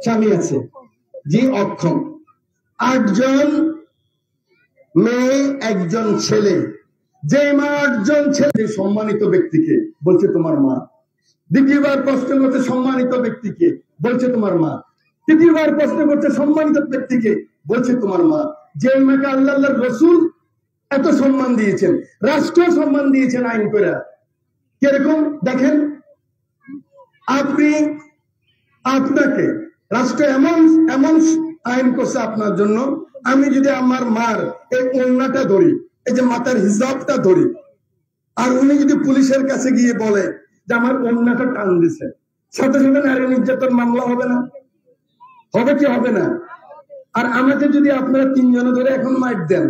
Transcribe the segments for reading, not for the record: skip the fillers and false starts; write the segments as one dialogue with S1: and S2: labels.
S1: স্বামী আছে, জি অক্ষম, 8 জন মেয়ে, 1 জন ছেলে। যে মা 8 জন ছেলে, সম্মানিত ব্যক্তিকে বলছে তোমার মা। দ্বিতীয়বার প্রশ্ন করছে সম্মানিত ব্যক্তিকে, বলছে তোমার মা। তৃতীয়বার প্রশ্ন করছে সম্মানিত ব্যক্তিকে, বলছে তোমার মা। যে মাকে আল্লাহর রাসূল এত সম্মান দিয়েছেন, রাষ্ট্র সম্মান দিয়েছেন আইন করে। কিরকম দেখেন, আপনাকে রাষ্ট্র এমন এমন আইন করছে আপনার জন্য। আমি যদি আমার মার এই ওড়নাটা ধরি, এই যে মাথার হিজাবটা ধরি, আর উনি যদি পুলিশের কাছে গিয়ে বলে যে আমার ওড়নাটা টান দিছে, সাথে সাথে নারী নির্যাতন মামলা হবে না? হবে কি হবে না? আর আমাকে যদি আপনারা 3 জনে ধরে এখন মাইর দেন,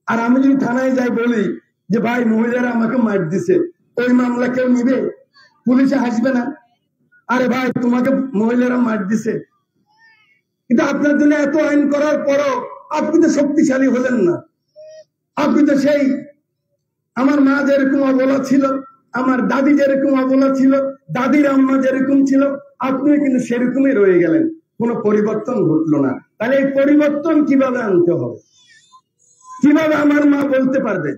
S1: আর আমি যদি থানায় যাই বলি যে ভাই মহিলারা আমাকে মাইর দিছে, ওই মামলা কেউ নিবে? পুলিশে হাসবে না? আরে ভাই তোমাকে মহিলারা মার দিছে। কিন্তু আপনার জন্য এত আইন করার পরও আপনি তো শক্তিশালী হলেন না। আপনি তো সেই আমার মা যেরকম অবলা ছিল, আমার দাদি যেরকম অবলা ছিল, দাদির আম্মা যেরকম ছিল, আপনি কিন্তু সেরকমই রয়ে গেলেন, কোনো পরিবর্তন ঘটলো না। তাহলে এই পরিবর্তন কিভাবে আনতে হবে? কিভাবে আমার মা বলতে পারবে?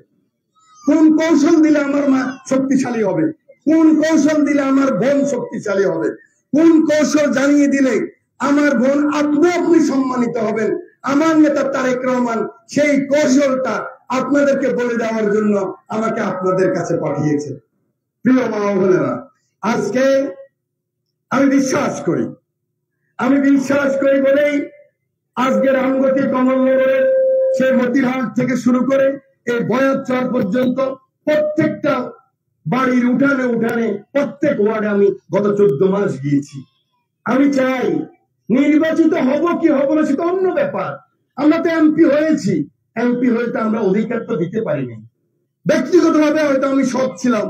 S1: কোন কৌশল দিলে আমার মা শক্তিশালী হবে? কোন কৌশল দিলে আমার বোন শক্তিশালী হবে? কোন কৌশল জানিয়ে দিলে আমার বোন আপনি সম্মানিত হবেন? আমার নেতা তারেক রহমান সেই কৌশলটা আপনাদেরকে বলে দেওয়ার জন্য আমাকে আপনাদের কাছে পাঠিয়েছে। প্রিয় মা ও বোনেরা, আজকে আমি বিশ্বাস করি বলেই আজকে রামগতি কমলনগরের সে মতিরহাট থেকে শুরু করে এই বয়াতচর পর্যন্ত প্রত্যেকটা বাড়ির উঠানে উঠানে প্রত্যেক ওয়ার্ডে আমি গত 14 মাস গিয়েছি। আমি চাই, নির্বাচিত হব কি হব না সেটা অন্য ব্যাপার। আমরা তো এমপি হয়েছি, এমপি হয়তো আমরা অধিকার তো দিতে পারিনি। ব্যক্তিগতভাবে হয়তো আমি সৎ ছিলাম,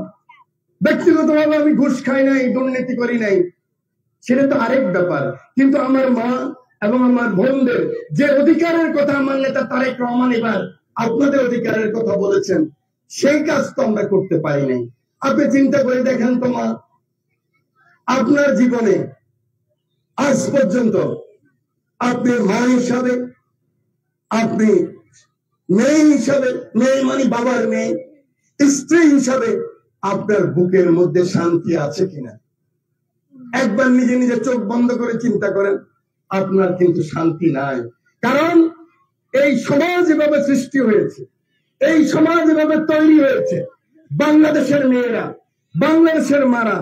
S1: ব্যক্তিগতভাবে আমি ঘুষ খাই নাই, দুর্নীতি করি নাই, সেটা তো আরেক ব্যাপার। কিন্তু আমার মা এবং আমার বোনদের যে অধিকারের কথা আমার নেতা তারেক রহমান এবার আপনাদের অধিকারের কথা বলেছেন, সেই কাজ তো আমরা করতে পারি নাই। আপনি চিন্তা করে দেখেন তো মা, আপনার জীবনে আজ পর্যন্ত আপনি মা হিসাবে, আপনি মেয়ে হিসাবে, মেয়ে মানে বাবার মেয়ে, স্ত্রী হিসাবে আপনার বুকের মধ্যে শান্তি আছে কিনা? একবার নিজে নিজে চোখ বন্ধ করে চিন্তা করেন, আপনার কিন্তু শান্তি নাই। কারণ এই সমাজ এভাবে সৃষ্টি হয়েছে, এই সমাজ এভাবে তৈরি হয়েছে। বাংলাদেশের মেয়েরা, বাংলাদেশের মারা,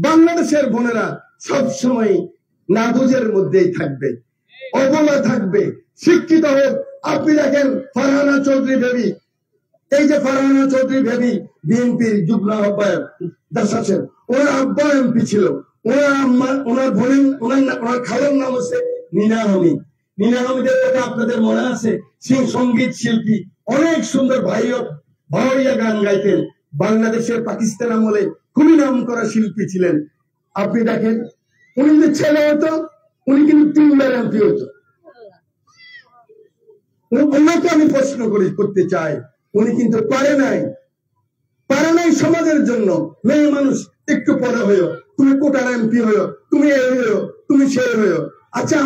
S1: বাংলাদেশের বোনেরা সবসময় নাবুজের মধ্যেই থাকবে, অবলা থাকবে। শিক্ষিত হোক, আপনি দেখেন ফারহানা চৌধুরী বেবি, এই যে ফারহানা চৌধুরী বেবি বিএনপির যুগ্ম আহ্বায়ক দাসাছেন, ওনার আব্বা এমপি ছিল, ওনার বোনের ওনার খালার নাম হচ্ছে নীনা হামিদ। নীনা হামিদের কথা আপনাদের মনে আছে? সঙ্গীত শিল্পী, অনেক সুন্দর ভাওয়াইয়া গান গাইতেন। বাংলাদেশের পাকিস্তান আমলে খুবই নাম করা শিল্পী ছিলেন। আপনি দেখেন, উনি যদি ছেলে হতো, উনি কিন্তু 3 বার এমপি হতো। ওনাকে আমি প্রশ্ন করতে চাই, উনি কিন্তু পারে নাই সমাজের জন্য। মেয়ে মানুষ একটু পরে হয়েও, তুমি কোটার এমপি হয়েও, তুমি এ হয়েও, তুমি সে হয়েও। আচ্ছা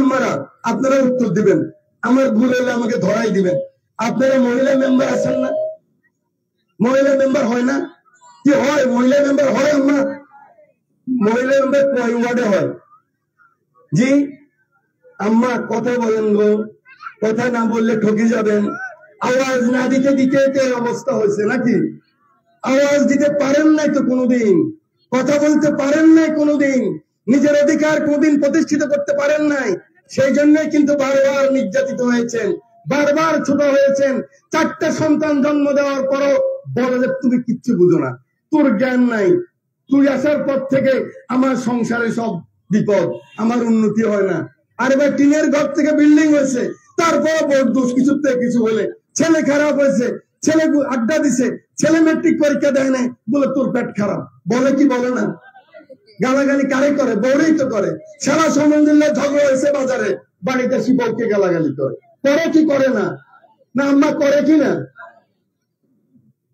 S1: আপনারা উত্তর দিবেন, আমার ভুল হলে আমাকে ধরাই দিবেন। আপনারা মহিলা মেম্বার আছেন না? মহিলা মেম্বার হয় না? কি হয়? মহিলা মেম্বার হয়? আমরা মহিলা মেম্বার কয় ওয়ার্ডে হয়? জি আম্মা কথা বলেন গো, কথা না বললে ঠকে যাবেন। আওয়াজ না দিতে দিতে এই অবস্থা হয়েছে নাকি? আওয়াজ দিতে পারেন নাই তো কোনোদিন, কথা বলতে পারেন নাই কোনোদিন, নিজের অধিকার কোনোদিন প্রতিষ্ঠিত করতে পারেন নাই। সেই জন্যই কিন্তু বারবার নির্যাতিত হয়েছেন, বারবার ছোট হয়েছেন। 4টা সন্তান জন্ম দেওয়ার পরও বলে যে তুমি কিচ্ছু বুঝো না, তোর জ্ঞান নাই, তুই আসার পর থেকে আমার সংসারে সব বিপদ, আমার উন্নতি হয় না। আর এবার টিনের ঘর থেকে বিল্ডিং হয়েছে, তারপর বড় দোষ কিছুতে কিছু হলে ছেলে খারাপ হয়েছে, ছেলে আড্ডা দিছে, ছেলে ম্যাট্রিক পরীক্ষা দেয় নাই, বলে তোর পেট খারাপ। বলে কি বলে না? গালাগালি কারে করে? বউরেই তো করে। সারা সমন্দিল্লা ঝগড়া হয়েছে বাজারে, বাড়িতে এসে বউকে গালাগালি করে কি করে না? না আম্মা করে কি না?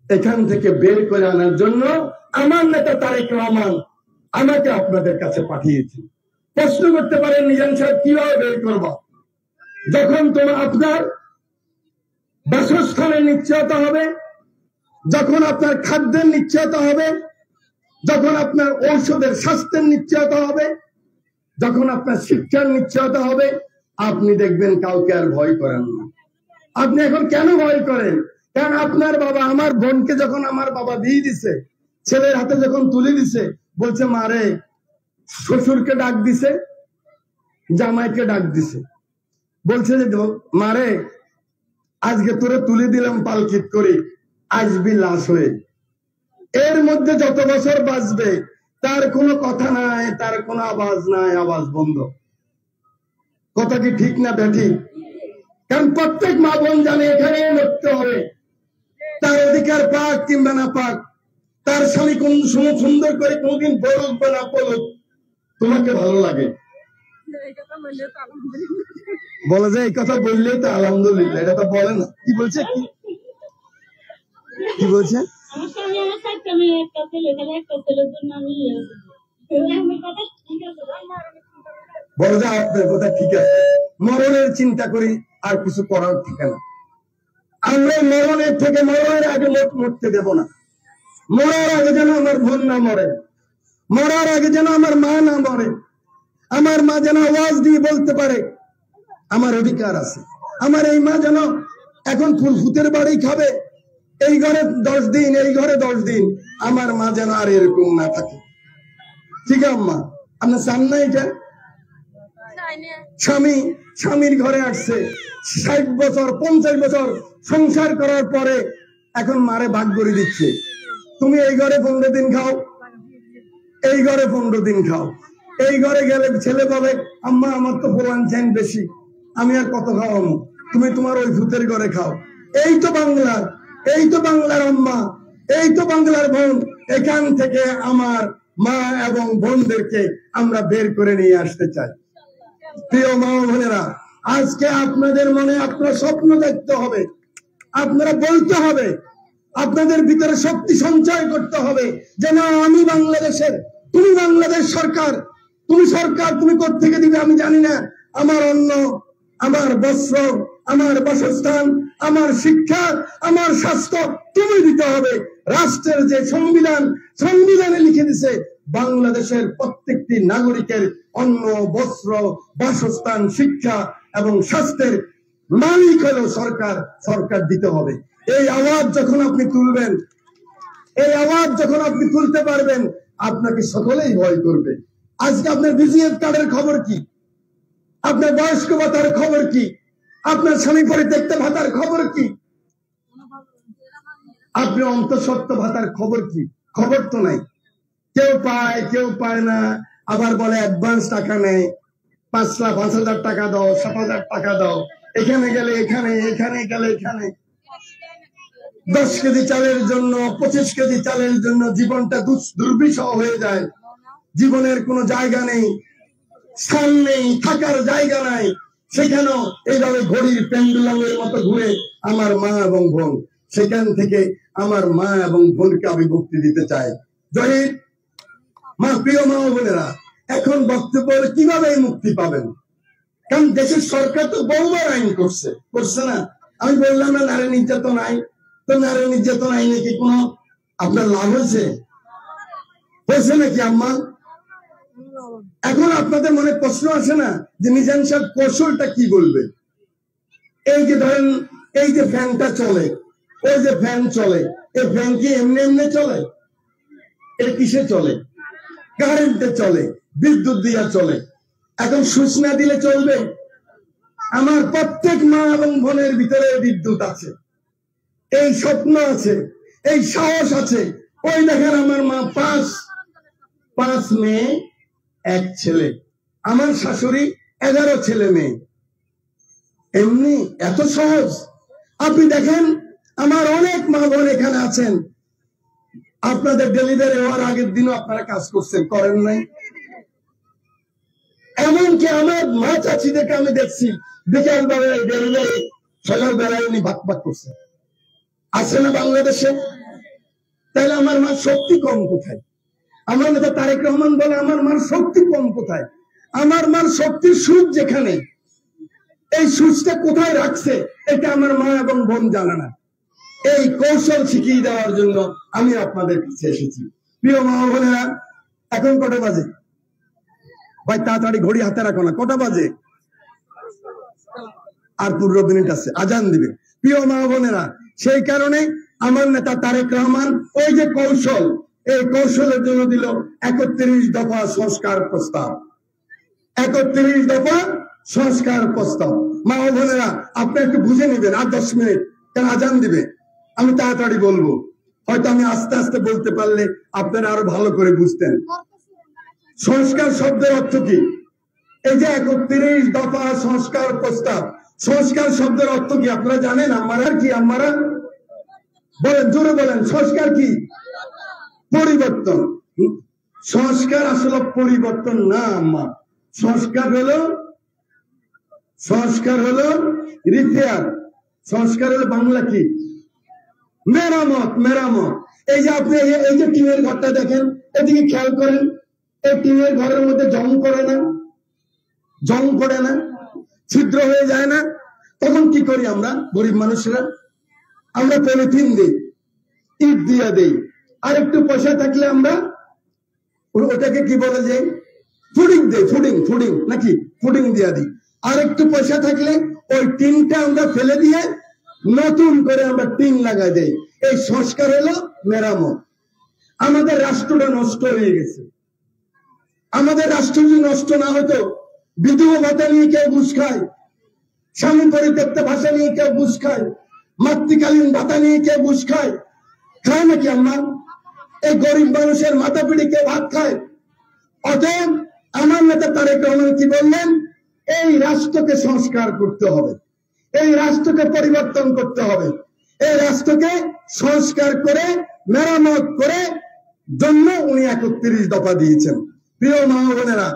S1: এখান থেকে বের করে আনার জন্য আমার নেতা তারেক রহমান আমাকে আপনাদের কাছে পাঠিয়েছে। প্রশ্ন করতে পারেন মিজান সাহেব কিভাবে বের করব? যখন তোমার আপনার বাসস্থানের নিশ্চয়তা হবে, যখন আপনার খাদ্যের নিশ্চয়তা হবে, যখন আপনার ঔষধের স্বাস্থ্যের নিশ্চয়তা হবে, যখন আপনার শিক্ষার নিশ্চয়তা হবে, আপনি দেখবেন কাউকে আর ভয় করেন না। আপনি এখন কেন ভয় করেন? কারণ আপনার বাবা আমার বোনকে যখন আমার বাবা বিয়ে দিছে, ছেলের হাতে যখন তুলে দিছে, বলছে মারে, শ্বশুরকে ডাক দিছে, জামাইকে ডাক দিছে, বলছে যে মারে আজকে তোরে তুলে দিলাম পালকিত করে, আসবি লাশ হয়ে। এর মধ্যে যত বছর বাঁচবে তার কোনো কথা নাই, তার কোনো আওয়াজ নাই, আওয়াজ বন্ধ। কথা কি ঠিক না ব্যাঠিক? কারণ প্রত্যেক মা বোন জানে এখানে মরতে হবে। তার অধিকার পাক কিংবা না পাক, তার স্বামী কোন সময় সুন্দর করে কোনদিন বলুক বা না বলুক, তোমাকে ভালো লাগে বলে যে এই কথা বললেই তো আলহামদুলিল্লাহ, এটা তো বলে না। কি বলছে? কি বলছে? বলে যে আপনার কথা ঠিক আছে, মরণের চিন্তা করি আর কিছু করার থাকে না। আমরা মরণের থেকে মরণের আগে মরতে দেব না। মরার আগে যেন আমার বোন না মরে, মরার আগে যেন আমার মা না মরে, আমার মা যেন আওয়াজ দিয়ে বলতে পারে আমার অধিকার আছে। আমার এই মা যেন এখন ফুলফুতের বাড়ি খাবে, এই ঘরে 10 দিন, এই ঘরে 10 দিন, আমার মা যেন আর এরকম না থাকে। ঠিক আছে আম্মা, আপনার চান না এটা? স্বামীর ঘরে আসছে 60 বছর 50 বছর সংসার করার পরে এখন মারে ভাগ করে দিচ্ছে, তুমি এই ঘরে 15 দিন খাও, এই ঘরে 15 দিন খাও। এই ঘরে গেলে ছেলে বলে আম্মা আমার তো পোলান চাইন বেশি, আমি আর কত খাওয়াবো, তুমি তোমার ওই ভূতের ঘরে খাও। এই তো বাংলার, এই তো বাংলার আম্মা, এই তো বাংলার বোন। এখান থেকে আমার মা এবং বোনদেরকে আমরা বের করে নিয়ে আসতে চাই। প্রিয় মা বোনেরা, আজকে আপনাদের মনে আপনার স্বপ্ন দেখতে হবে, আপনারা বলতে হবে, আপনাদের ভিতরে শক্তি সঞ্চয় করতে হবে যে না আমি বাংলাদেশের, তুমি বাংলাদেশ সরকার, তুমি সরকার, তুমি কোত্থেকে দিবে আমি জানি না, আমার অন্ন, আমার বস্ত্র, আমার বাসস্থান, আমার শিক্ষা, আমার স্বাস্থ্য তুমি দিতে হবে। রাষ্ট্রের যে সংবিধান, সংবিধানে লিখে দিছে বাংলাদেশের প্রত্যেকটি নাগরিকের অন্ন, বস্ত্র, বাসস্থান, শিক্ষা এবং স্বাস্থ্যের মালিক হলো সরকার, সরকার দিতে হবে। এই আওয়াজ যখন আপনি তুলবেন, এই আওয়াজ যখন আপনি তুলতে পারবেন, আপনাকে সকলেই ভয় করবে। আজকে আপনার বিজিএফ কার্ডের খবর কি? আপনার বয়স্ক ভাতার খবর কি? আপনার স্বামী পরিত্যক্ত ভাতার খবর কি? আপনি অন্তঃসত্ত্ব ভাতার খবর কি? খবর তো নাই। কেউ পায়, কেউ পায় না। আবার বলে অ্যাডভান্স টাকা নেয়, 5 লাখ 5,000 টাকা দাও, 7,000 টাকা দাও, এখানে গেলে এখানে, এখানে গেলে এখানে। 10 কেজি চালের জন্য, 25 কেজি চালের জন্য জীবনটা দুর্বিষহ হয়ে যায়। জীবনের কোনো জায়গা নেই, স্থান নেই, থাকার জায়গা নাই। সেখানেও এইভাবে ঘড়ির পেন্ডুলামের মতো ঘুরে আমার মা এবং বোন। সেখান থেকে আমার মা এবং বোনকে আমি মুক্তি দিতে চাই। জহির মা, প্রিয় মা বোনেরা, এখন বক্তব্য কিভাবে এই মুক্তি পাবেন? কারণ দেশের সরকার তো বহুবার আইন করছে না। আমি বললাম না নারী নির্যাতন আইন, তো নারী নির্যাতন আইনে কি কোনো আপনার লাভ হয়েছে নাকি আম্মা? এখন আপনাদের মনে প্রশ্ন আসে না যে মিজান সাহেব কৌশলটা কি বলবে? এই যে ধরেন, এই যে ফ্যানটা চলে, ওই যে ফ্যান চলে, এই ফ্যান কি এমনি এমনি চলে? এর কিসে চলে? কারেন্টে চলে, বিদ্যুৎ দিয়া চলে। এখন সুইচ না দিলে চলবে? আমার প্রত্যেক মা এবং বোনের ভিতরে বিদ্যুৎ আছে, এই স্বপ্ন আছে, এই সাহস আছে। ওই দেখেন আমার মা 5 মেয়ে 1 ছেলে, আমার শাশুড়ি 11 ছেলে মেয়ে। এমনি এত সহজ? আপনি দেখেন আমার অনেক মা বোন এখানে আছেন, আপনাদের ডেলিভারি হওয়ার আগের দিনও আপনারা কাজ করছেন, করেন নাই? এমনকি আমার মা চাচিদেরকে আমি দেখছি বিকাল বেলায় ডেলিভারি, সকাল বেলায় উনি ভাগ করছেন। আছে না বাংলাদেশে? তাহলে আমার মার শক্তি কম কোথায়? আমার নেতা তারেক রহমান বলে আমার মার শক্তি কম কোথায়? আমার মার শক্তির সুচ যেখানে, এই সুচটা কোথায় রাখছে এটা আমার মা এবং বোন জানে না। এই কৌশল শিখিয়ে দেওয়ার জন্য আমি আপনাদের কাছে এসেছি। প্রিয় মা বোনেরা, এখন কটা বাজে ভাই? তাড়াতাড়ি ঘড়ি হাতে রাখো না, কটা বাজে? আর 15 মিনিট আছে, আজান দিবে। প্রিয় মা বোনেরা, সেই কারণে আমার নেতা তারেক রহমান ওই যে কৌশল, এই কৌশলের জন্য দিল 31 দফা সংস্কার প্রস্তাব। 31 দফা সংস্কার প্রস্তাব। মা বোনেরা, আপনি একটু বুঝে নেবেন, আর 10 মিনিট, কেন আজান দিবে। আমি তাড়াতাড়ি বলবো, হয়তো আমি আস্তে আস্তে বলতে পারলে আপনারা আরো ভালো করে বুঝতেন। সংস্কার শব্দের অর্থ কি? এই যে 31 দফা সংস্কার প্রস্তাব, সংস্কার শব্দের অর্থ কি আপনারা জানেন? আমরা কি, আমরা বলেন, জোরে বলেন, সংস্কার কি? পরিবর্তন। সংস্কার আসলে পরিবর্তন না আম্মা, সংস্কার হলো রিপেয়ার। সংস্কার হলো বাংলা কি? মেরামত। মেরামত। এই যে আপনি এই যে টিনের ঘরটা দেখেন, এদিকে খেয়াল করেন, এই টিনের ঘরের মধ্যে জং পড়ে না? জং পড়ে না? ছিদ্র হয়ে যায় না? তখন কি করি আমরা গরিব মানুষরা? আমরা পলিথিন দিই, ইট দিয়ে দেই, আর একটু পয়সা থাকলে আমরা ওটাকে কি বলে যে ফুডিং দেই, ফুডিং নাকি ফুডিং দিয়ে দিই। আর একটু পয়সা থাকলে ওই টিনটা আমরা ফেলে দিয়ে নতুন করে আমরা টিন লাগাই দেই। এই সংস্কার হলো মেরামত। আমাদের রাষ্ট্রটা নষ্ট হয়ে গেছে। আমাদের রাষ্ট্র যদি নষ্ট না হতো, বিধবা ভাতা নিয়ে কেউ ঘুষ খায়, স্বামী পরিত্যক্ত ভাষা নিয়ে কেউ ঘুষ খায়, মাতৃকালীন ভাতা নিয়ে কেউ ঘুষ খায়, খায় নাকি আমরা? এই গরিব মানুষের মাথা পিঠে কেউ ভাত খায়? অতএব আমার নেতা তারেক রহমান কি বললেন? এই রাষ্ট্রকে সংস্কার করতে হবে, এই রাষ্ট্রকে পরিবর্তন করতে হবে, এই রাষ্ট্রকে সংস্কার করে মেরামত করে জন্য উনি 31 দফা দিয়েছেন। প্রিয় মা বোনেরা,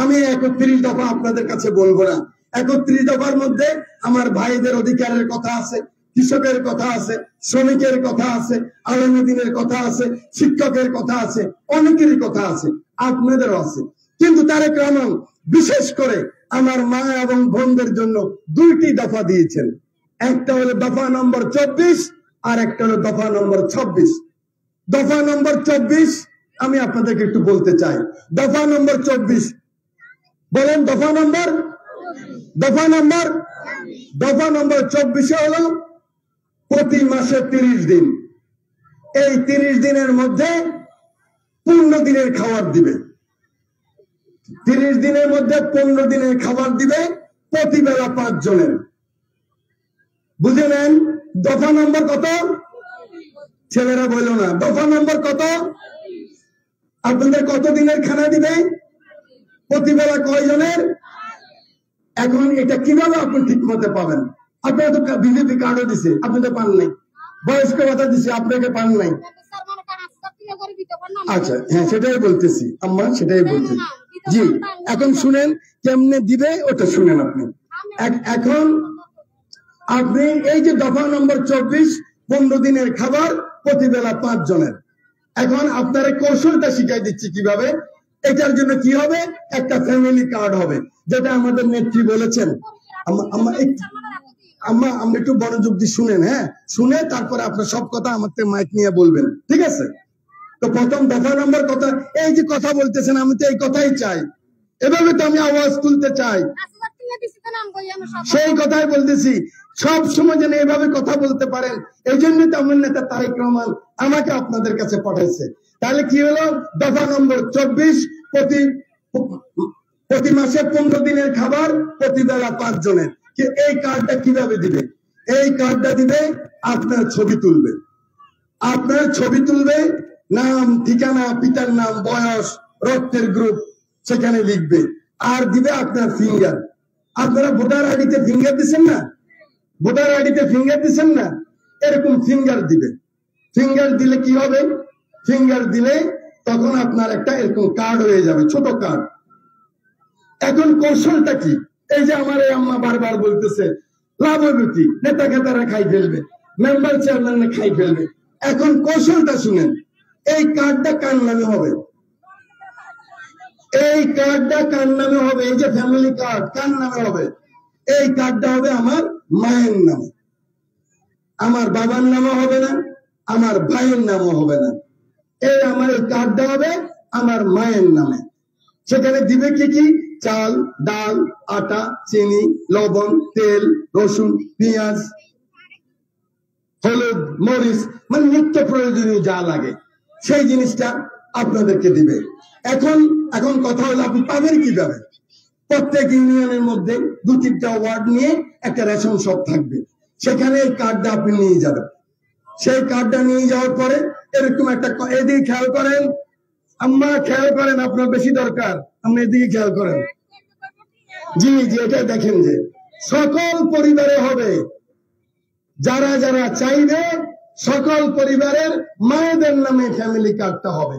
S1: আমি 31 দফা আপনাদের কাছে বলবো না। 31 দফার মধ্যে আমার ভাইদের অধিকারের কথা আছে, কৃষকের কথা আছে, শ্রমিকের কথা আছে, আলেমুদ্দিনের কথা আছে, শিক্ষকের কথা আছে, অনেকেরই কথা আছে, আপনাদেরও আছে। কিন্তু তারেক রহমান বিশেষ করে আমার মা এবং বোনদের জন্য 2টি দফা দিয়েছেন। একটা হলো দফা নম্বর 24 আর একটা হলো দফা নম্বর 26। দফা নম্বর 24 আমি আপনাদেরকে একটু বলতে চাই। দফা নম্বর 24 বলেন। দফা নম্বর 24 হলো প্রতি মাসে 30 দিন। এই 30 দিনের মধ্যে 15 দিনের খাবার দিবে। 30 দিনের মধ্যে 15 দিনের খাবার দিবে, প্রতি বেলা 5 জনের। বুঝে নেন দফা নম্বর কত? ছেলেরা বলল না, দফা নম্বর কত? আপনাদের কত দিনের খানা দিবে? প্রতি বেলা কয়জনের? এখন এটা কিভাবে আপনি ঠিক মতো পাবেন? আপনারা তো বিজেপি কার্ডও দিছে, আপনি তো পান নাই। বয়স্ক ভাতা দিছে, আপনাকে পান নাই। আচ্ছা, হ্যাঁ, সেটাই বলতেছি আম্মা, সেটাই বলতেছি। জি, এখন শুনেন কেমনে দিবে ওটা শুনেন আপনি। এখন আপনি এই যে দফা নম্বর 24, 15 দিনের খাবার প্রতি বেলা 5 জনের। এখন আপনার কৌশলটা শিখাই দিচ্ছি কিভাবে। এটার জন্য কি হবে? একটা ফ্যামিলি কার্ড হবে, যেটা আমাদের নেত্রী বলেছেন। আম্মা আমরা একটু মনোযোগ দিয়ে শুনেন, হ্যাঁ, শুনে তারপরে আপনার সব কথা আমার মাইক নিয়ে বলবেন, ঠিক আছে? তো প্রথম দফা নম্বর কথা, এই যে কথা বলতেছেন, আমি তো এই কথাই চাই, এভাবে তো আমি আওয়াজ তুলতে চাই, সেই কথাই বলতেছি। সব সময় যেন এভাবে কথা বলতে পারেন, এই জন্য তো আমার নেতা তারেক রহমান আমাকে আপনাদের কাছে পাঠাইছে। তাহলে কি হলো? দফা নম্বর 24, প্রতি মাসে 15 দিনের খাবার, প্রতি বেলা 5 জনের। এই কার্ডটা কিভাবে দিবে? এই কার্ডটা দিবে, আপনার ছবি তুলবে, আপনার ছবি তুলবে, নাম, ঠিকানা, পিতার নাম, বয়স, রক্তের গ্রুপ সেখানে লিখবে, আর দিবে আপনার ফিঙ্গার। আপনারা ভোটার আইডিতে ফিঙ্গার দিচ্ছেন না? ভোটার আইডিতে ফিঙ্গার দিচ্ছেন না? এরকম ফিঙ্গার দিবে। ফিঙ্গার দিলে কি হবে? ফিঙ্গার দিলে তখন আপনার একটা এরকম কার্ড হয়ে যাবে, ছোট কার্ড। এখন কৌশলটা কি? এই যে আমার এই আম্মা বারবার বলতেছে লাভ হবে কি, নেতা খেতারা খাই ফেলবে, মেম্বার চেয়ারম্যান খাই ফেলবে। এখন কৌশলটা শুনেন। এই কার্ডটা কার নামে হবে? এই কার্ডটা কার নামে হবে? এই যে ফ্যামিলি কার্ড কার নামে হবে? এই কার্ডটা হবে আমার মায়ের নামে। আমার বাবার নামও হবে না, আমার ভাইয়ের নামও হবে না। এই আমার এই কার্ডটা হবে আমার মায়ের নামে। সেখানে দিবে কি কি? চাল, ডাল, আটা, চিনি, লবণ, তেল, রসুন, পেঁয়াজ, হলুদ, মরিচ, মানে নিত্য প্রয়োজনীয় যা লাগে সেই জিনিসটা আপনাদেরকে দিবে। এখন কথা হলো আপনি পাবেন কিভাবে? প্রত্যেক ইউনিয়নের মধ্যে 2-3টা ওয়ার্ড নিয়ে একটা রেশন শপ থাকবে, সেখানে এই কার্ডটা আপনি নিয়ে যাবেন। সেই কার্ডটা নিয়ে যাওয়ার পরে এরকম একটা, এদিকে খেয়াল করেন আম্মা, খেয়াল করেন, আপনার বেশি দরকার, আপনি এদিকে খেয়াল করেন। জি জি, এটাই দেখেন যে সকল পরিবারে হবে, যারা যারা চাইবে সকল পরিবারের মায়েদের নামে ফ্যামিলি কার্ডটা হবে।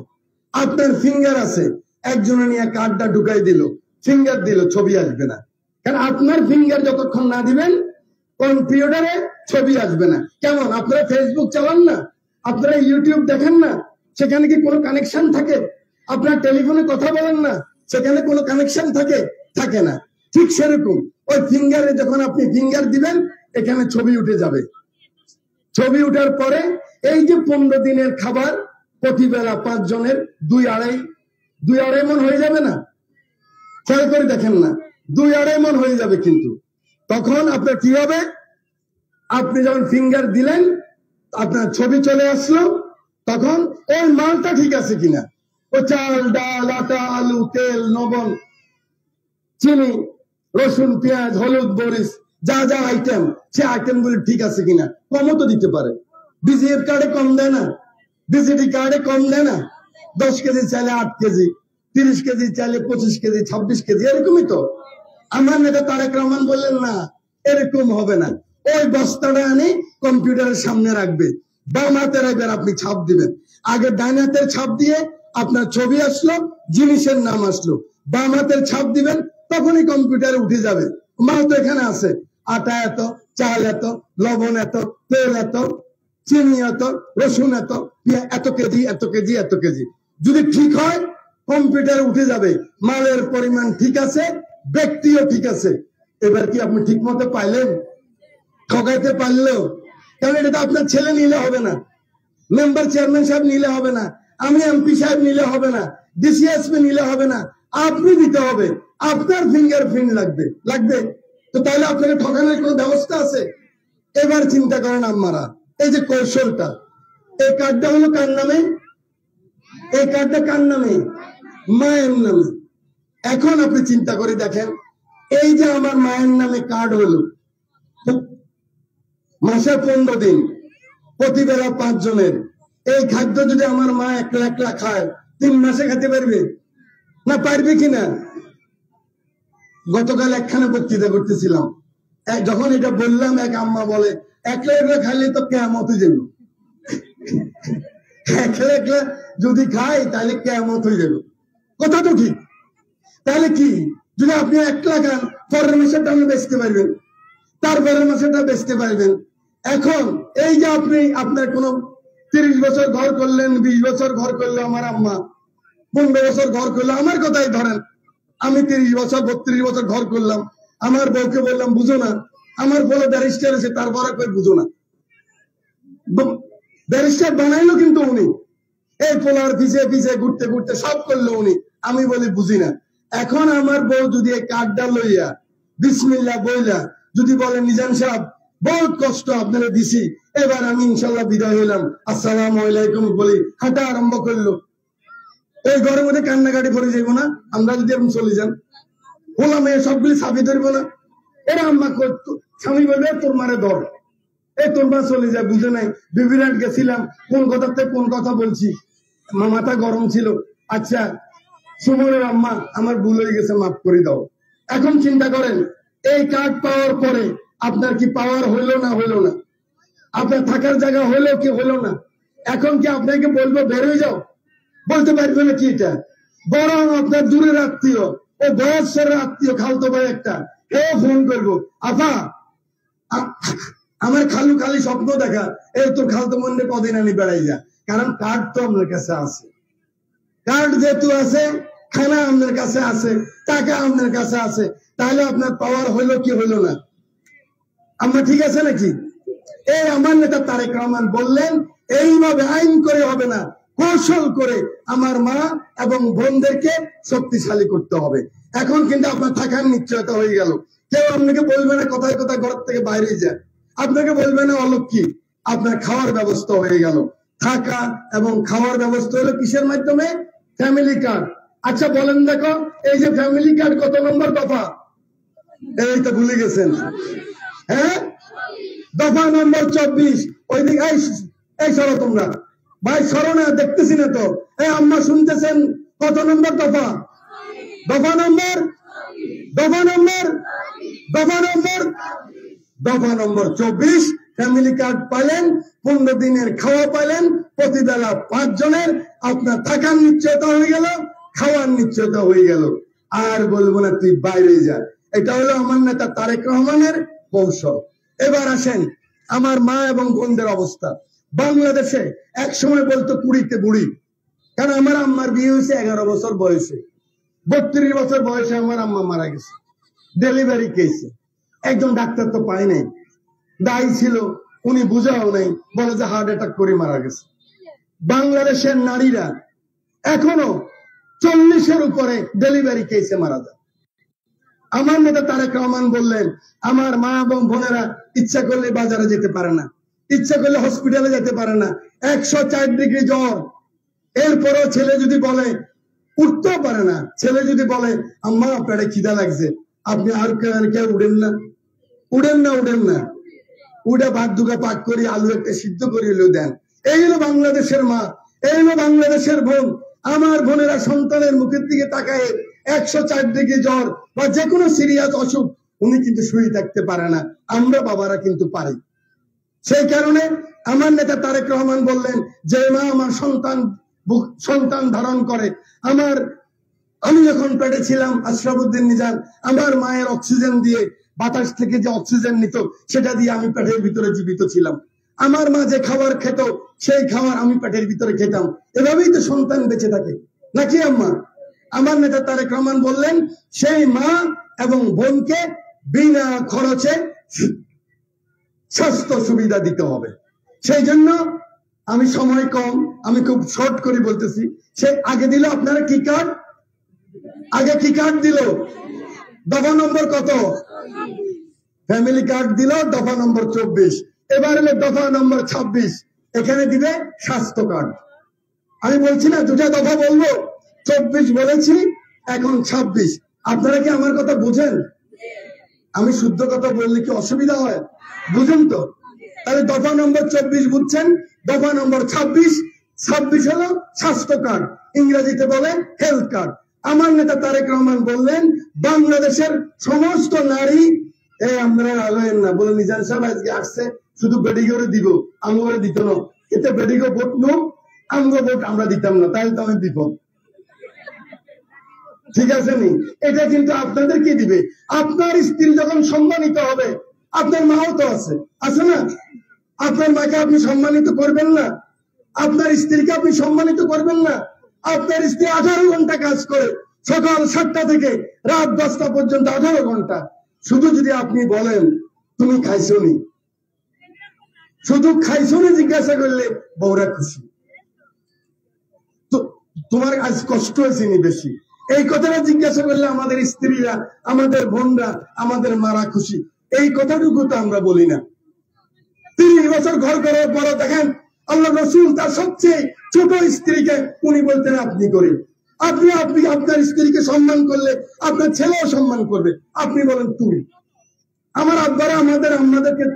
S1: আপনার ফিঙ্গার আছে, একজনে নিয়ে কার্ডটা ঢুকাই দিল, ফিঙ্গার দিল, ছবি আসবে না। কারণ আপনার ফিঙ্গার যতক্ষণ না দিবেন কম্পিউটারে ছবি আসবে না। কেমন? আপনারা ফেসবুক চালান না, আপনারা ইউটিউব দেখেন না, সেখানে কি কোনো কানেকশন থাকে? আপনার টেলিফোনে কথা বলেন না, সেখানে কোনো কানেকশন থাকে? থাকে না। ঠিক সেরকম ওই ফিঙ্গারে যখন আপনি ফিঙ্গার দিবেন, এখানে ছবি উঠে যাবে। ছবি উঠার পরে এই যে 15 দিনের খাবার প্রতিবেলা 5 জনের 2-2.5 মণ হয়ে যাবে না? খেয়াল করে দেখেন না, 2-2.5 মণ হয়ে যাবে। কিন্তু তখন আপনার কি হবে? আপনি যখন ফিঙ্গার দিলেন, আপনার ছবি চলে আসলো, তখন ওই মালটা ঠিক আছে কিনা, ও চাল, ডাল, আটা, আলু, তেল, লবণ, চিনি, রসুন, পেঁয়াজ, হলুদ, মরিচ, যা যা আইটেম, সে আইটেম গুলি ঠিক আছে কিনা। কমও তো দিতে পারে, বিজিএফ কার্ডে কম দেয় না, বিজিডি কার্ডে কম দেয় না। 10 কেজি চাইলে 8 কেজি, 30 কেজি চাইলে 25 কেজি, 26 কেজি, এরকমই তো। আমার নেতা তারেক রহমান বললেন না, এরকম হবে না। ওই বস্তাটা আনি কম্পিউটারের সামনে রাখবে, বাম হাতের এবার আপনি ছাপ দিবেন। আগে ডান হাতের ছাপ দিয়ে আপনার ছবি আসলো, জিনিসের নাম আসলো, বাম হাতের ছাপ দিবেন, তখনই কম্পিউটারে উঠে যাবে। মাল তো এখানে আছে, আটা এত, চাল এত, লবণ এত, তেল এত, চিনি এত, রসুন এত, এত কেজি, এত কেজি, এত কেজি। যদি ঠিক হয় কম্পিউটারে উঠে যাবে, মালের পরিমাণ ঠিক আছে, ব্যক্তিও ঠিক আছে। এবার কি আপনি ঠিক মতো পাইলেন? ঠকাইতে পারলেও, কারণ এটা তো আপনার ছেলে নিলে হবে না, মেম্বার চেয়ারম্যান সাহেব নিলে হবে না, আমি এমপি সাহেব নিলে হবে না, ডিসিএসপি নিলে হবে না, আপনি দিতে হবে। আপনার ফিঙ্গারপ্রিন্ট লাগবে তো তাহলে আপনাকে ঠকানোর কোনো ব্যবস্থা আছে? এবার চিন্তা করেন আম্মারা, এই যে কৌশলটা, এই কার্ডটা হলো কার নামে? এই কার্ডটা কার নামে? মায়ের নামে। এখন আপনি চিন্তা করে দেখেন, এই যে আমার মায়ের নামে কার্ড হলো, মাসে 15 দিন, প্রতিবেলা 5 জনের, এই খাদ্য যদি আমার মা একলা খায়, 3 মাসে খেতে পারবে না? পারবে কিনা? গতকাল একখানে বক্তৃতা করতেছিলাম, যখন এটা বললাম, এক আম্মা বলে, একলা খাইলে তো কিয়ামত হয়ে যাবে। একলা যদি খাই তাহলে কিয়ামত হয়ে যাবে। কথা তো ঠিক। তাহলে কি, যদি আপনি একলা খান, পরের মাসেরটা আপনি বেচতে পারবেন, তারপরের মাসেরটা বেচতে পারবেন। এখন এই যে আপনি আপনার কোন 30 বছর ঘর করলেন, 20 বছর ঘর করলো আমার আম্মা, 15 বছর ঘর করলো, আমার কথাই ধরেন, আমি 30 বছর 32 বছর ঘর করলাম, আমার বউকে বললাম বুঝো না, আমার বলে ব্যারিস্টার আছে, তারপরে কই বুঝো না। ব্যারিস্টার বানাইলো কিন্তু উনি, এই পোলার পিছিয়ে পিছিয়ে ঘুরতে ঘুরতে সব করলো উনি, আমি বলি বুঝি না। এখন আমার বউ যদি এই কার্ডটা লইয়া বিসমিল্লাহ বইলা যদি বলে, নিজাম সাহেব বহুত কষ্ট আপনারা দিছি, এবার আমি ইনশাল্লাহ বিদায় হইলাম, আসসালামু আলাইকুম বলি হাঁটা আরম্ভ করলো, এই ঘরের মধ্যে কান্নাকাটি করে যাইব না? আমরা যদি এরকম চলে যান, ওলা মেয়ে সবগুলি ছাপি ধরবো না? এরা আম্মা স্বামী বলবে তোর মারে ধর, এই তোর মা চলে যায়, বুঝে নাই, বিবিরাট গেছিলাম, কোন কথাতে কোন কথা বলছি, মাথা গরম ছিল। আচ্ছা সুমনের আম্মা, আমার ভুল হয়ে গেছে, মাফ করে দাও। এখন চিন্তা করেন, এই কার্ড পাওয়ার পরে আপনার কি পাওয়ার হইলো না? হইলো না। আপনার থাকার জায়গা হইলো কি হইলো না? এখন কি আপনাকে বলবো বের হয়ে যাও? বলতে পারবে না কি? এটা বরং আপনার দূরের আত্মীয়, ও বয়সের আত্মীয়, খালতো ভাই একটা, ও ফোন করবো, আফা আমার খালু খালি স্বপ্ন দেখা, এই তোর খালতো মন্দিরে কদিন আনি বেড়াই যা। কারণ কার্ড তো আপনার কাছে আছে, কার্ড যেহেতু আছে, খানা আপনার কাছে আছে, টাকা আপনার কাছে আছে, তাহলে আপনার পাওয়ার হইলো কি হইলো না? আমরা ঠিক আছে নাকি? এই আমার নেতা তারেক রহমান বললেন এইভাবে আইন করে হবে না, কৌশল করে আমার মা এবং বোনদেরকে শক্তিশালী করতে হবে। এখন কিন্তু আপনার থাকার নিশ্চয়তা হয়ে গেল। কেউ আপনাকে বলবে না কথায় কথায় ঘর থেকে বাইরে যায়, আপনাকে বলবে না অলক্ষী। আপনার খাওয়ার ব্যবস্থা হয়ে গেল। থাকা এবং খাওয়ার ব্যবস্থা হলো কিসের মাধ্যমে? Family card. আচ্ছা বলেন দেখো, এই যে ফ্যামিলি কার্ড কত নম্বর দফা? এই তো ভুলে গেছেন। হ্যাঁ, দফা নম্বর 24। ওইদিকে এই সরো তোমরা, ভাই সরো না, দেখতেছি না তো। এই আম্মা শুনতেছেন? কত নম্বর দফা? দফা নম্বর 24। ফ্যামিলি কার্ড পাইলেন, 15 দিনের খাওয়া পাইলেন, প্রতিবেলা 5 জনের। আপনার থাকার নিশ্চয়তা হয়ে গেল, খাওয়ার নিশ্চয়তা হয়ে গেল। আর বলবো না তুই বাইরে যা। এটা হলো আমার নেতা তারেক রহমানের কৌশল। এবার আসেন আমার মা এবং বোনদের অবস্থা। বাংলাদেশে এক সময় বলতো কুড়িতে বুড়ি, কারণ আমার আম্মার বিয়ে হয়েছে 11 বছর বয়সে। 32 বছর বয়সে আমার আম্মা মারা গেছে, ডেলিভারি কেসে। একজন ডাক্তার তো পায় নাই, দায়ী ছিল, উনি বুঝাও নাই, বলে যে হার্ট অ্যাটাক করে মারা গেছে। বাংলাদেশের নারীরা এখনো 40-এর উপরে ডেলিভারি কেসে মারা যায়। আমার নেতা তারেক রহমান বললেন আমার মা এবং বোনেরা ইচ্ছা করলে বাজারে যেতে পারে না, ইচ্ছা করলে হসপিটালে যেতে পারে না। 104 ডিগ্রি জ্বর, এরপরও ছেলে যদি বলে, উঠতেও পারে না, ছেলে যদি বলে আম্মা পেটে খিদা লাগছে, আপনি আর কেউ উঠেন না, উঠে ভাত দুগা পাক করি, আলু একটা সিদ্ধ করে এলো দেন। এই হলো বাংলাদেশের মা, এই হলো বাংলাদেশের বোন। আমার বোনেরা সন্তানের মুখের দিকে তাকায় 104 ডিগ্রি জ্বর বা যে কোনো সিরিয়াস অসুখ উনি কিন্তু শুয়ে থাকতে পারে না, আমরা বাবারা কিন্তু পারি। সেই কারণে আমার নেতা তারেক রহমান বললেন যে মা আমার সন্তান ধারণ করে, আমি যখন পেটে ছিলাম আশরাফুদ্দিন নিজাম, আমার মায়ের অক্সিজেন দিয়ে, বাতাস থেকে যে অক্সিজেন নিত সেটা দিয়ে আমি পেটের ভিতরে জীবিত ছিলাম। আমার মা যে খাবার খেত সেই খাবার আমি পেটের ভিতরে খেতাম। এভাবেই তো সন্তান বেঁচে থাকে, নাকি আম্মা? আমার নেতা তারেক রহমান বললেন সেই মা এবং বোনকে বিনা খরচে স্বাস্থ্য সুবিধা দিতে হবে। সেই জন্য আমি সময় কম, আমি খুব শর্ট করে বলতেছি। সে আগে দিল আপনারা কি কার্ড? আগে কি কার্ড দিল? দফা নম্বর কত? ফ্যামিলি কার্ড দিল দফা নম্বর 24। এবার হলো দফা নম্বর 26, এখানে দিবে স্বাস্থ্য কার্ড। আমি বলছি না দুটা দফা বলবো, 24 বলেছি, এখন 26। আপনারা কি আমার কথা বুঝেন? আমি শুদ্ধ কথা বললে কি অসুবিধা হয়? বুঝেন তো? তাহলে দফা নম্বর 24 বুঝছেন, দফা নম্বর 26 হলো স্বাস্থ্য কার্ড, ইংরেজিতে বলে হেলথ কার্ড। আমার নেতা তারেক রহমান বললেন বাংলাদেশের সমস্ত নারী, এই আমরা আলোয়েন না বলে মিজান সাহেব আজকে আসছে শুধু বেডিগোরে দিব, আমগরে দিত না, এতে বেডিগো ভোট নো, আমগো ভোট আমরা দিতাম না, তাহলে তো আমি বিপদ। ঠিক আছে নি? এটা কিন্তু আপনাদের কি দিবে? আপনার স্ত্রী যখন সম্মানিত হবে, আপনার মাও তো আছে না? আপনার মাকে আপনি সম্মানিত করবেন না? আপনার স্ত্রীকে আপনি সম্মানিত করবেন না? আপনার স্ত্রী 18 ঘন্টা কাজ করে, সকাল 7টা থেকে রাত 10টা পর্যন্ত 18 ঘন্টা। শুধু যদি আপনি বলেন তুমি খাইছো নি, শুধু খাইছো নি জিজ্ঞাসা করলে বউরা খুশি, তো তোমার আজ কষ্ট হয়েছে নি বেশি, এই কথাটা জিজ্ঞাসা করলে আমাদের স্ত্রীরা, আমাদের বোনরা, আমাদের মারা খুশি। এই কথাটুকু তো আমরা বলি না। 30 বছর ঘর করার পর দেখেন আল্লাহ রসুল তার সবচেয়ে ছোট স্ত্রীকে উনি বলতেন আপনি করে। আপনি আপনার স্ত্রীকে সম্মান করলে আপনার ছেলেও সম্মান করবে। আপনি বলেন তুমি। আমার আব্বারা আমাদের আম্মাদেরকে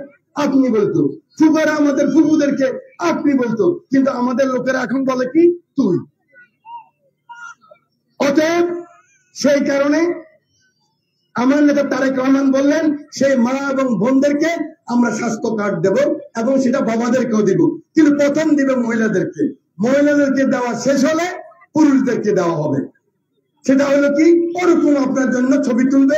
S1: আপনি বলতো, ফুফারা আমাদের ফুফুদেরকে আপনি বলতো, কিন্তু আমাদের লোকেরা এখন বলে কি তুই। অতএব সেই কারণে আমার নেতা তারেক রহমান বললেন সেই মা এবং বোনদেরকে আমরা স্বাস্থ্য কার্ড দেব এবং সেটা বাবাদেরকেও দিব, কিন্তু প্রথম দিবে মহিলাদেরকে। মহিলাদেরকে দেওয়া শেষ হলে পুরুষদেরকে দেওয়া হবে। সেটা হলো কি, ওরকম আপনার জন্য ছবি তুলবে,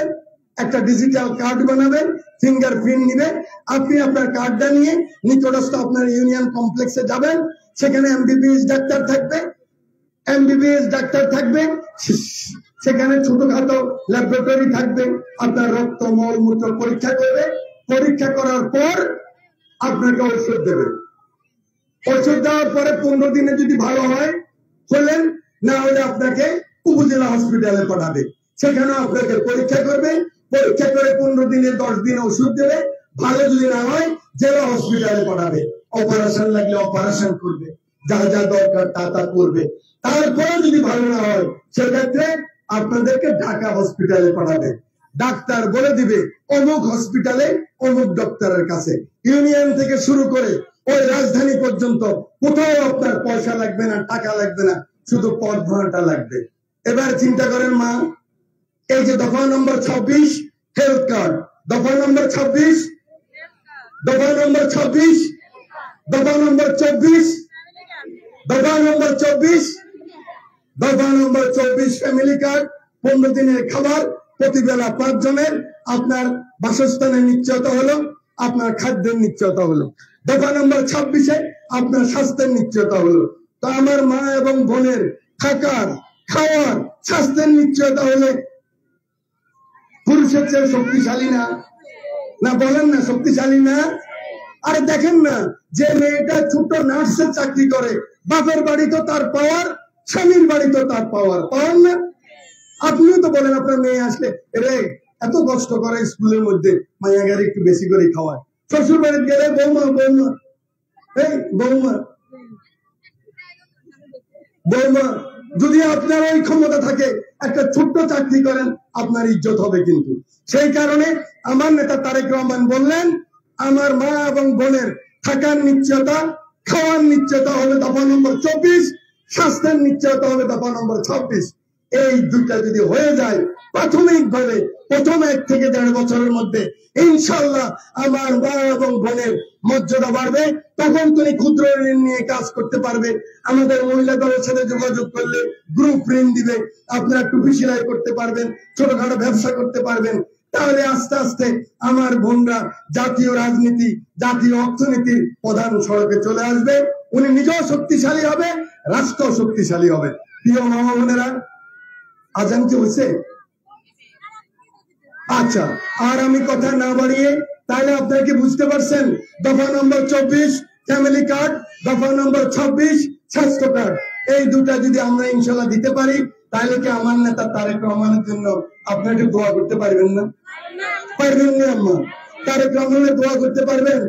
S1: একটা ডিজিটাল কার্ড বানাবেন, ফিঙ্গারপ্রিন্ট নিবে। আপনি আপনার কার্ডটা নিয়ে নিকটস্থ আপনার ইউনিয়ন কমপ্লেক্সে যাবেন, সেখানে এমবিবিএস ডাক্তার থাকবে, এমবিবিএস ডাক্তার থাকবে, সেখানে ছোটখাটো ল্যাবরেটরি থাকবে, আপনার রক্ত মলমূত্র পরীক্ষা করবে, পরীক্ষা করার পর আপনাকে ঔষধ দেবে। ওষুধ দেওয়ার পরে 15 দিনে যদি ভালো হয় হলেন, না হলে আপনাকে উপজেলা হসপিটালে পাঠাবে, সেখানে আপনাকে পরীক্ষা করবে, পরীক্ষা করে 15 দিনে 10 দিন ওষুধ দেবে, ভালো যদি না হয় জেলা হসপিটালে পাঠাবে, অপারেশন লাগলে অপারেশন করবে, যা যা দরকার তা তা করবে। তারপরে যদি ভালো না হয় সেক্ষেত্রে আপনাদেরকে ঢাকা হসপিটালে পাঠাবে। ডাক্তার বলে দিবে অমুক হসপিটালে অমুক ডক্টরের কাছে। ইউনিয়ন থেকে শুরু করে ওই রাজধানী পর্যন্ত কোথাও আপনার পয়সা লাগবে না, টাকা লাগবে না, শুধু পথ ভাড়াটা লাগবে। এবার চিন্তা করেন মা, এই যে দফা নম্বর 26 হেলথ কার্ড, দফা নম্বর 26, দফা নম্বর 26, দফা নম্বর 24, দফা নম্বর 24, দফা নম্বর 24 ফ্যামিলি কার্ড, 15 দিনের খাবার, প্রতিবেলা 5 জনের, আপনার বাসস্থানের নিশ্চয়তা হলো, আপনার খাদ্যের নিশ্চয়তা হলো। দফা নম্বর 26-এ আপনার স্বাস্থ্যের নিশ্চয়তা হলো। তো আমার মা এবং বোনের থাকার, খাওয়ার, স্বাস্থ্যের নিশ্চয়তা হলে পুরুষের চেয়ে শক্তিশালী না? না বলেন না, শক্তিশালী না? আর দেখেন না, যে মেয়েটা ছোট নার্সের চাকরি করে, বাপের বাড়ি তো তার পাওয়ার, স্বামীর বাড়ি তো তার পাওয়ার, পাওয়ার না? আপনিও তো বলেন আপনার মেয়ে আসলে রে এত কষ্ট করে স্কুলের মধ্যে, মাইয়া গাড়ি একটু বেশি করে খাওয়ায়, শ্বশুর বাড়ি গেলে বৌমা বৌমা, এই বৌমা বৌমা। যদি আপনার ওই ক্ষমতা থাকে, একটা ছোট্ট চাকরি করেন, আপনার ইজ্জত হবে। কিন্তু সেই কারণে আমার নেতা তারেক রহমান বললেন, আমার মা এবং বোনের থাকার নিশ্চয়তা, খাওয়ার নিশ্চয়তা হবে দফা নম্বর 24, স্বাস্থ্যের নিশ্চয়তা হবে দফা নম্বর 26। এই দুইটা যদি হয়ে যায় প্রাথমিকভাবে প্রথম 1 থেকে 1.5 বছরের মধ্যে ইনশাআল্লাহ আমার মা এবং বোনের মর্যাদা বাড়বে। তখন তুমি ক্ষুদ্র ঋণ নিয়ে কাজ করতে পারবে। আমাদের মহিলা দলের সাথে যোগাযোগ করলে গ্রুপ ঋণ দিবে, আপনারা টুপি সেলাই করতে পারবেন, ছোটখাটো ব্যবসা করতে পারবেন। তাহলে আস্তে আস্তে আমার বোনরা জাতীয় রাজনীতি, জাতীয় অর্থনীতির প্রধান সড়কে চলে আসবে। উনি নিজেও শক্তিশালী হবে, রাষ্ট্র শক্তিশালী হবে। প্রিয় মা বোনেরা, আজান কি হয়েছে? আচ্ছা, আর আমি কথা না বাড়িয়ে, তাহলে আপনারা কি বুঝতে পারছেন? দফা নম্বর 24 ফ্যামিলি কার্ড, দফা নম্বর 26 স্বাস্থ্য কার্ড, এই দুটা যদি আমরা ইনশাআল্লাহ দিতে পারি, তাহলে কি আমার নেতা তারেক রহমানের জন্য আপনাকে দোয়া করতে পারবেন না? পারবেন না আম্মা? তারেক রহমানের দোয়া করতে পারবেন?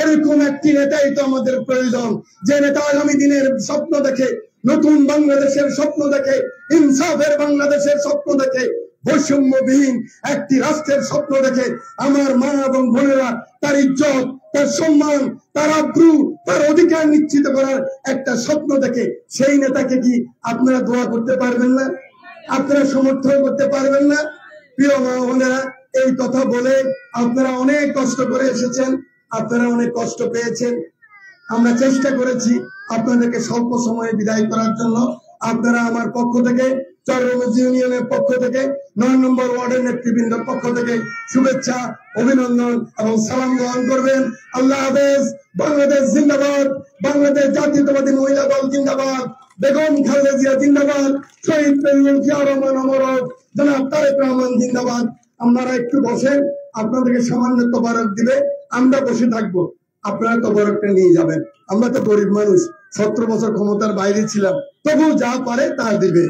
S1: এরকম একটি নেতাই তো আমাদের প্রয়োজন, যে নেতা আগামী দিনের স্বপ্ন দেখে, নতুন বাংলাদেশের স্বপ্ন দেখে, ইনসাফের বাংলাদেশের স্বপ্ন দেখে, বৈষম্যবিহীন একটি রাষ্ট্রের স্বপ্ন দেখে। আমার মা এবং বোনেরা তার ইজ্জত, তার সম্মান, তার আব্রু, তার অধিকার নিশ্চিত করার একটা স্বপ্ন দেখে। সেই নেতাকে কি আপনারা দোয়া করতে পারবেন না? আপনারা সমর্থন করতে পারবেন না? প্রিয় মা বোনেরা, এই কথা বলে আপনারা অনেক কষ্ট করে এসেছেন, আপনারা অনেক কষ্ট পেয়েছেন। আমরা চেষ্টা করেছি আপনাদেরকে স্বল্প সময়ে বিদায় করার জন্য। আপনারা আমার পক্ষ থেকে, চরমজি ইউনিয়নের পক্ষ থেকে, 9 নম্বর ওয়ার্ডের নেতৃবৃন্দের পক্ষ থেকে শুভেচ্ছা, অভিনন্দন এবং সালাম গ্রহণ করবেন। আল্লাহ হাফেজ। বাংলাদেশ জিন্দাবাদ, বাংলাদেশ জাতীয়তাবাদী মহিলা দল জিন্দাবাদ, বেগম খালেদা জিয়া জিন্দাবাদ, শহীদ প্রেসিডেন্ট জিয়াউর রহমান অমর, জনাব তারেক রহমান জিন্দাবাদ। আপনারা একটু বসেন, আপনাদেরকে সামান্য তোবারক দিবে, আমরা বসে থাকবো, আপনারা তোবারকটা নিয়ে যাবেন। আমরা তো গরিব মানুষ, 17 বছর ক্ষমতার বাইরে ছিলাম, তবু যা পারে তা দিবে।